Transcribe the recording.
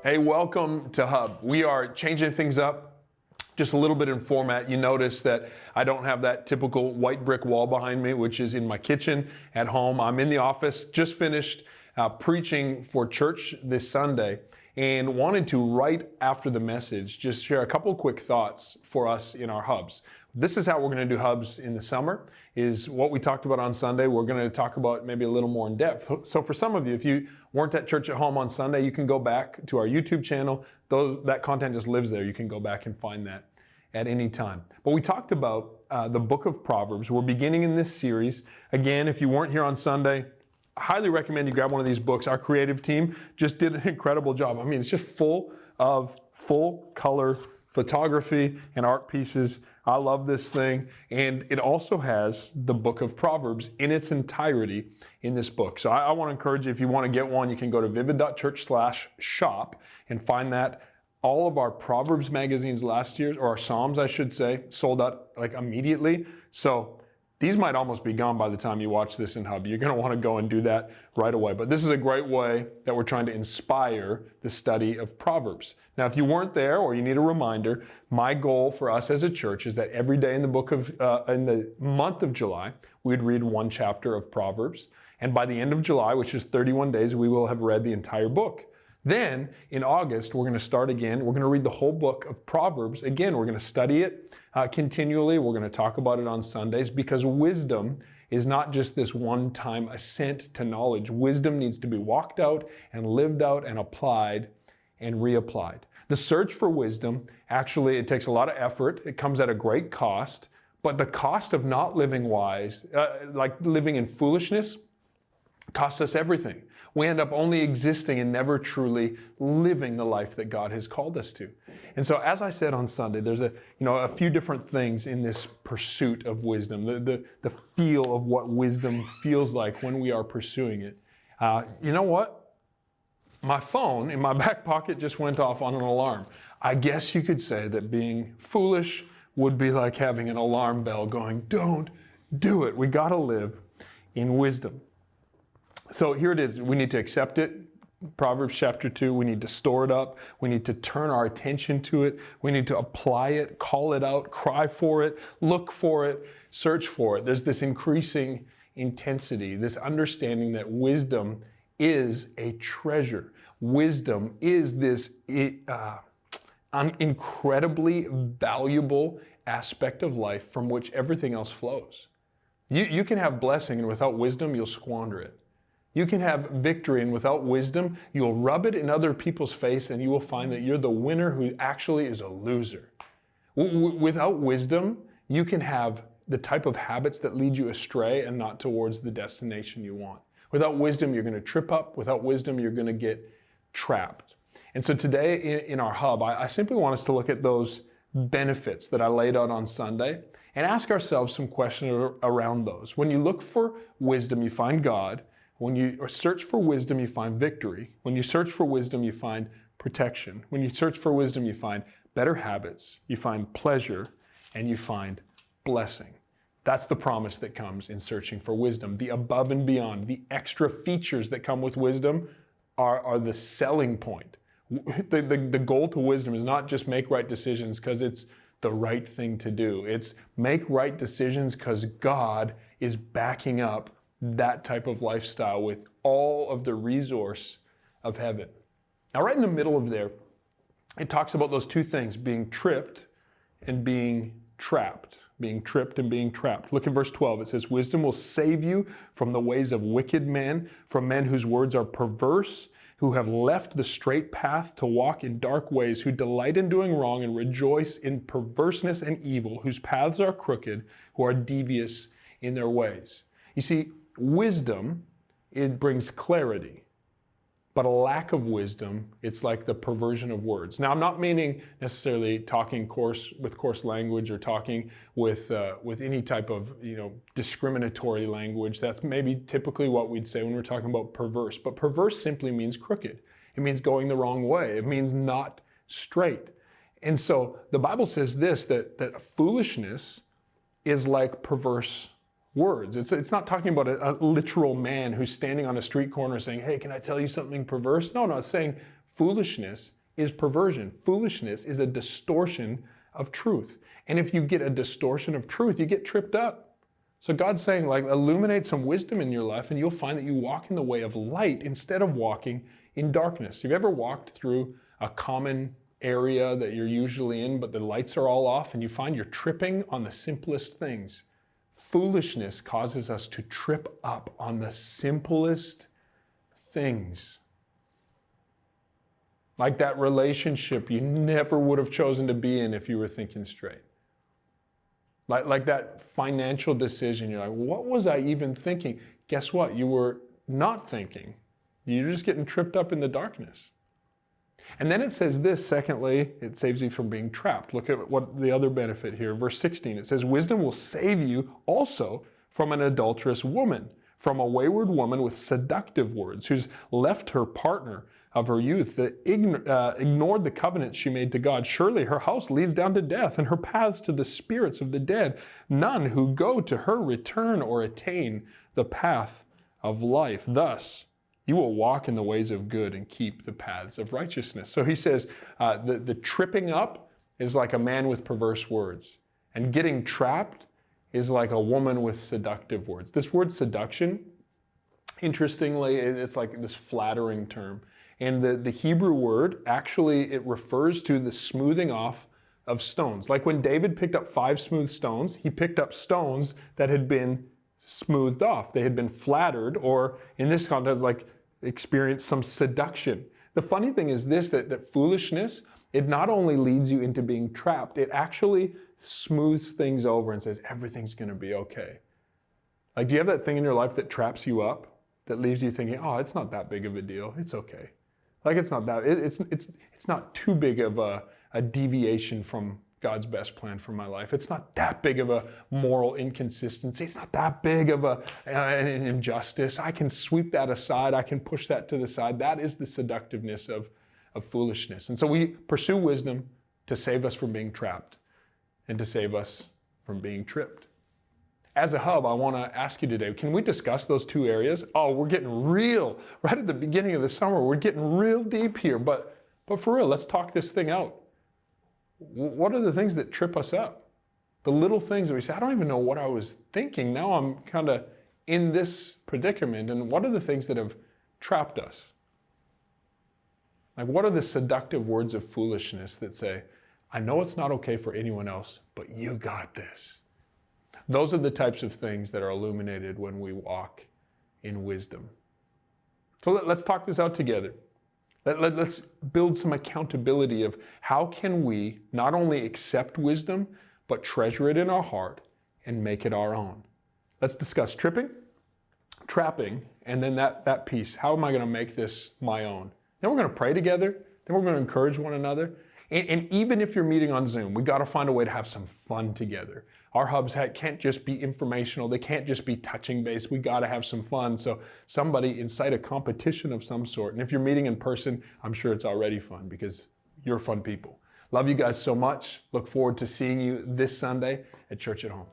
Hey, welcome to Hub. We are changing things up just a little bit in format. You notice that I don't have that typical white brick wall behind me, which is in my kitchen at home. I'm in the office, just finished preaching for church this Sunday, and wanted to, right after the message, just share a couple of quick thoughts for us in our Hubs. This is how we're going to do Hubs in the summer, is what we talked about on Sunday. We're going to talk about maybe a little more in depth. So for some of you, if you weren't at church at home on Sunday, you can go back to our YouTube channel. That content just lives there. You can go back and find that at any time. But we talked about the book of Proverbs. We're beginning in this series. Again, if you weren't here on Sunday, I highly recommend you grab one of these books. Our creative team just did an incredible job. I mean, it's just full of full color photography and art pieces. I love this thing. And it also has the book of Proverbs in its entirety in this book. So I want to encourage you, if you want to get one, you can go to vivid.church/shop and find that. All of our Proverbs magazines last year, or our Psalms, I should say, sold out like immediately. So these might almost be gone by the time you watch this in Hub. You're going to want to go and do that right away. But this is a great way that we're trying to inspire the study of Proverbs. Now, if you weren't there or you need a reminder, my goal for us as a church is that every day in the month of July, we'd read one chapter of Proverbs. And by the end of July, which is 31 days, we will have read the entire book. Then in August, we're going to start again. We're going to read the whole book of Proverbs. Again, we're going to study it continually. We're going to talk about it on Sundays, because wisdom is not just this one-time ascent to knowledge. Wisdom needs to be walked out and lived out and applied and reapplied. The search for wisdom, actually, it takes a lot of effort. It comes at a great cost. But the cost of not living wise, like living in foolishness, costs us everything. We end up only existing and never truly living the life that God has called us to. And so, as I said on Sunday, there's a few different things in this pursuit of wisdom, the feel of what wisdom feels like when we are pursuing it. You know what? My phone in my back pocket just went off on an alarm. I guess you could say that being foolish would be like having an alarm bell going, don't do it. We got to live in wisdom. So here it is. We need to accept it. Proverbs chapter 2, we need to store it up. We need to turn our attention to it. We need to apply it, call it out, cry for it, look for it, search for it. There's this increasing intensity, this understanding that wisdom is a treasure. Wisdom is this incredibly valuable aspect of life from which everything else flows. You can have blessing, and without wisdom, you'll squander it. You can have victory, and without wisdom, you'll rub it in other people's face, and you will find that you're the winner who actually is a loser. Without wisdom, you can have the type of habits that lead you astray and not towards the destination you want. Without wisdom, you're going to trip up. Without wisdom, you're going to get trapped. And so today in our Hub, I simply want us to look at those benefits that I laid out on Sunday and ask ourselves some questions around those. When you look for wisdom, you find God. When you search for wisdom, you find victory. When you search for wisdom, you find protection. When you search for wisdom, you find better habits, you find pleasure, and you find blessing. That's the promise that comes in searching for wisdom. The above and beyond, the extra features that come with wisdom are the selling point. The goal to wisdom is not just make right decisions because it's the right thing to do. It's make right decisions because God is backing up that type of lifestyle with all of the resource of heaven. Now, right in the middle of there, it talks about those two things, being tripped and being trapped. Being tripped and being trapped. Look at verse 12. It says, wisdom will save you from the ways of wicked men, from men whose words are perverse, who have left the straight path to walk in dark ways, who delight in doing wrong and rejoice in perverseness and evil, whose paths are crooked, who are devious in their ways. You see, wisdom, it brings clarity. But a lack of wisdom, it's like the perversion of words. Now, I'm not meaning necessarily talking coarse language or talking with any type of discriminatory language. That's maybe typically what we'd say when we're talking about perverse. But perverse simply means crooked. It means going the wrong way. It means not straight. And so the Bible says this, that foolishness is like perverse words. It's not talking about a literal man who's standing on a street corner saying, hey, can I tell you something perverse? No, it's saying Foolishness is perversion. Foolishness is a distortion of truth. And if you get a distortion of truth, you get tripped up. So God's saying, like, illuminate some wisdom in your life and you'll find that you walk in the way of light instead of walking in darkness. Have you ever walked through a common area that you're usually in, but the lights are all off and you find you're tripping on the simplest things? Foolishness causes us to trip up on the simplest things. Like that relationship you never would have chosen to be in if you were thinking straight. Like that financial decision, you're like, what was I even thinking? Guess what? You were not thinking. You're just getting tripped up in the darkness. And then it says this, secondly, it saves you from being trapped. Look at what the other benefit here. Verse 16, it says, wisdom will save you also from an adulterous woman, from a wayward woman with seductive words, who's left her partner of her youth, that ignored the covenant she made to God. Surely her house leads down to death, and her paths to the spirits of the dead. None who go to her return or attain the path of life. Thus, you will walk in the ways of good and keep the paths of righteousness. So he says the tripping up is like a man with perverse words, and getting trapped is like a woman with seductive words. This word seduction, interestingly, it's like this flattering term. And the Hebrew word, actually, it refers to the smoothing off of stones. Like when David picked up 5 smooth stones, he picked up stones that had been smoothed off. They had been flattered, or in this context, like experienced some seduction. The funny thing is this, that foolishness, it not only leads you into being trapped, it actually smooths things over and says, everything's going to be okay. Like, do you have that thing in your life that traps you up, that leaves you thinking, oh, it's not that big of a deal. It's okay. Like, it's not that, it's not too big of a deviation from God's best plan for my life. It's not that big of a moral inconsistency. It's not that big of an injustice. I can sweep that aside. I can push that to the side. That is the seductiveness of foolishness. And so we pursue wisdom to save us from being trapped and to save us from being tripped. As a hub, I want to ask you today, can we discuss those two areas? Oh, we're getting real. Right at the beginning of the summer, we're getting real deep here. But for real, let's talk this thing out. What are the things that trip us up? The little things that we say, I don't even know what I was thinking. Now I'm kind of in this predicament. And what are the things that have trapped us? Like, what are the seductive words of foolishness that say, I know it's not okay for anyone else, but you got this? Those are the types of things that are illuminated when we walk in wisdom. So let's talk this out together. Let's build some accountability of how can we not only accept wisdom, but treasure it in our heart and make it our own. Let's discuss tripping, trapping, and then that piece. How am I going to make this my own? Then we're going to pray together. Then we're going to encourage one another. And even if you're meeting on Zoom, we got to find a way to have some fun together. Our hubs can't just be informational. They can't just be touching base. We got to have some fun. So somebody incite a competition of some sort. And if you're meeting in person, I'm sure it's already fun because you're fun people. Love you guys so much. Look forward to seeing you this Sunday at Church at Home.